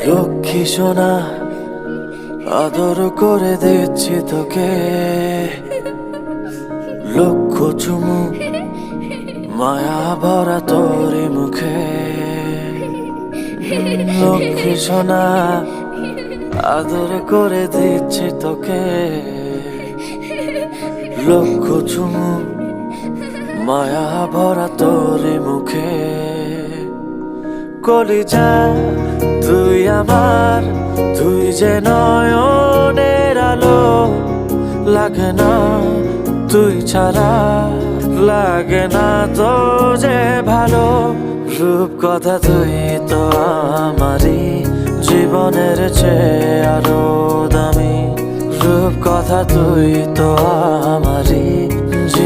লক্ষ্মী সোনা আদর করে দিচ্ছি তোকে, লক্ষ চুমু মায়া ভরা তোরি মুখে। লক্ষ্মী সোনা আদর করে দিচ্ছি তোকে, লক্ষ চুমু মায়া ভরা তোরি মুখে। কলিজা তুই আমার, তুই যে নয়নের আলো, লাগে না তুই ছাড়া, লাগে না তো যে ভালো। রূপ কথা তুই তো আমারই জীবনের চেয়ে আরো দামি, রূপ কথা তুই তো আমারই